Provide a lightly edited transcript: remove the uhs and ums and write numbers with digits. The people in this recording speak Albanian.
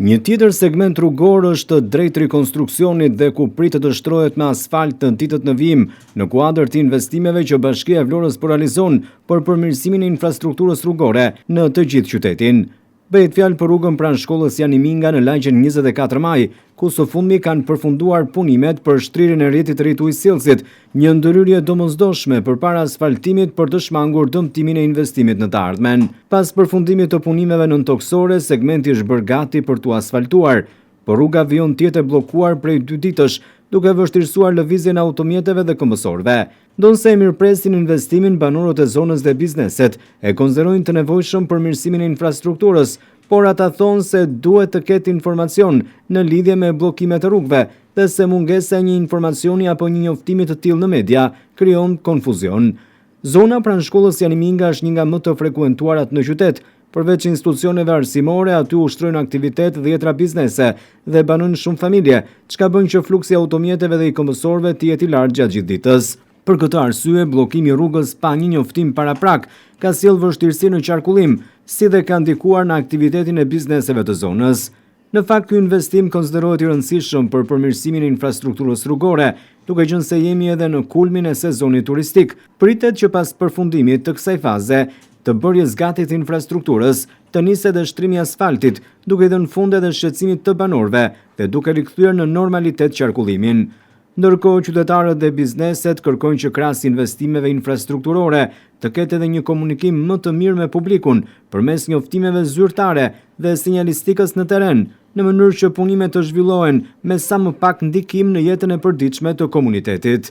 Një tjetër segment rrugor është drejt rikonstruksionit dhe ku pritet të shtrohet me asfalt në ditët në vijim në kuadër të investimeve që Bashkia e Vlorës po realizon për përmirësimin e infrastrukturës rrugore në të gjithë qytetin. Bëhet fjalë për rrugën pranë shkollës Jani Minga në lagjen 24 Maj, ku së fundmi kanë përfunduar punimet për shtrirjen e rrjetit të ri të ujësillësit, një ndërhyrje domosdoshme përpara asfaltimit për të shmangur dëmtimin e investimit në të ardhmen. Pas përfundimit të punimeve nëntoksore, segmenti është bërë gati për t'u asfaltuar, por rruga vijon të jetë bllokuar prej 2 ditësh, duke vështirësuar lëvizjen e automjeteve dhe këmbësorëve. Ndonse e mirëpresin investimin, banorët e zonës dhe bizneset e konsiderojnë të nevojshëm përmirësimin e infrastrukturës, por ata thonë se duhet të ketë informacion në lidhje me bllokimet e rrugëve dhe se mungesa e një informacioni apo një njoftimi të tillë në media krijon konfuzion. Zona pranë shkollës Jani Minga është një nga më të frekuentuarat në qytet. Përveç institucioneve arsimore, aty ushtrojnë aktivitet 10 biznese dhe banojnë shumë familje, çka bën që fluksi i automjeteve dhe i këmbësorëve të jetë i lartë gjatë gjithë ditës. Për këtë arsye, bllokimi i rrugës pa një njoftim paraprak ka sjellë vështirësi në qarkullim, si dhe ka ndikuar në aktivitetin e bizneseve të zonës. Në fakt, ky investim konsiderohet i rëndësishëm për përmirësimin e infrastrukturës rrugore, duke qenë se jemi edhe në kulmin e sezonit turistik. Pritet që pas përfundimit të kësaj faze, të bërjes gati të infrastrukturës, të nisë edhe shtrimi i asfaltit, duke dhënë fund edhe shqetësimit të banorëve dhe duke rikthyer në normalitet qarkullimin. Ndërkohë, qytetarët dhe bizneset kërkojnë që krahas investimeve infrastrukturore të ketë edhe një komunikim më të mirë me publikun përmes njoftimeve zyrtare dhe sinjalistikës në terren, në mënyrë që punimet të zhvillohen me sa më pak ndikim në jetën e përditshme të komunitetit.